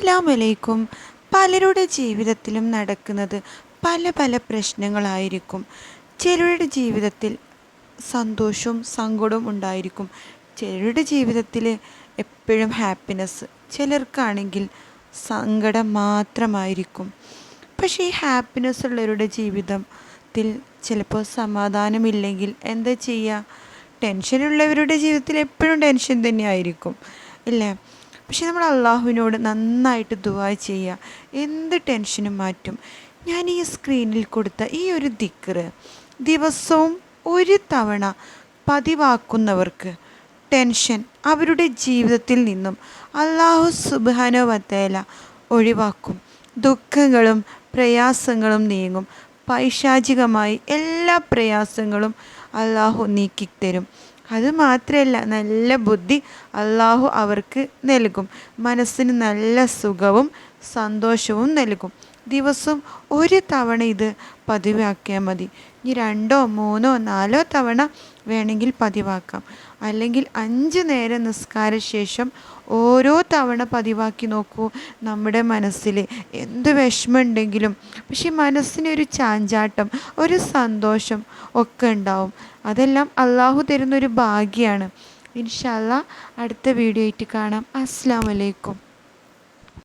അസ്സലാമലൈക്കും. പലരുടെ ജീവിതത്തിലും നടക്കുന്നത് പല പല പ്രശ്നങ്ങളായിരിക്കും. ചിലരുടെ ജീവിതത്തിൽ സന്തോഷവും സങ്കടവും ഉണ്ടായിരിക്കും. ചിലരുടെ ജീവിതത്തിൽ എപ്പോഴും ഹാപ്പിനെസ്, ചിലർക്കാണെങ്കിൽ സങ്കടം മാത്രമായിരിക്കും. പക്ഷേ ഈ ഹാപ്പിനെസ് ഉള്ളവരുടെ ജീവിതത്തിൽ ചിലപ്പോൾ സമാധാനമില്ലെങ്കിൽ എന്താ ചെയ്യുക? ടെൻഷനുള്ളവരുടെ ജീവിതത്തിൽ എപ്പോഴും ടെൻഷൻ തന്നെയായിരിക്കും, ഇല്ലേ? പക്ഷെ നമ്മൾ അള്ളാഹുവിനോട് നന്നായിട്ട് ദുആ ചെയ്യുക, എന്ത് ടെൻഷനും മാറ്റും. ഞാൻ ഈ സ്ക്രീനിൽ കൊടുത്ത ഈ ഒരു ദിക്റ് ദിവസവും ഒരു തവണ പതിവാക്കുന്നവർക്ക് ടെൻഷൻ അവരുടെ ജീവിതത്തിൽ നിന്നും അല്ലാഹു സുബ്ഹാനഹു വ തആല ഒഴിവാക്കും. ദുഃഖങ്ങളും പ്രയാസങ്ങളും നീങ്ങും. പൈശാചികമായി എല്ലാ പ്രയാസങ്ങളും അല്ലാഹു നീക്കിത്തരും. അതുമാത്രമല്ല, നല്ല ബുദ്ധി അല്ലാഹു അവർക്ക് നൽകും. മനസ്സിന് നല്ല സുഖവും സന്തോഷവും നൽകും. ദിവസം ഒരു തവണ ഇത് പതിവാക്കിയാൽ മതി. ഇനി 2, 3, 4 തവണ വേണമെങ്കിൽ പതിവാക്കാം. അല്ലെങ്കിൽ 5 നേരം നിസ്കാര ശേഷം ഓരോ തവണ പതിവാക്കി നോക്കൂ. നമ്മുടെ മനസ്സിൽ എന്ത് വിഷമമുണ്ടെങ്കിലും പക്ഷെ മനസ്സിനൊരു ചാഞ്ചാട്ടം, ഒരു സന്തോഷം ഒക്കെ ഉണ്ടാവും. അതെല്ലാം അള്ളാഹു തരുന്നൊരു ഭാഗ്യമാണ്. ഇൻഷാ അല്ലാഹ് അടുത്ത വീഡിയോ ആയിട്ട് കാണാം. അസ്സലാമു അലൈക്കും.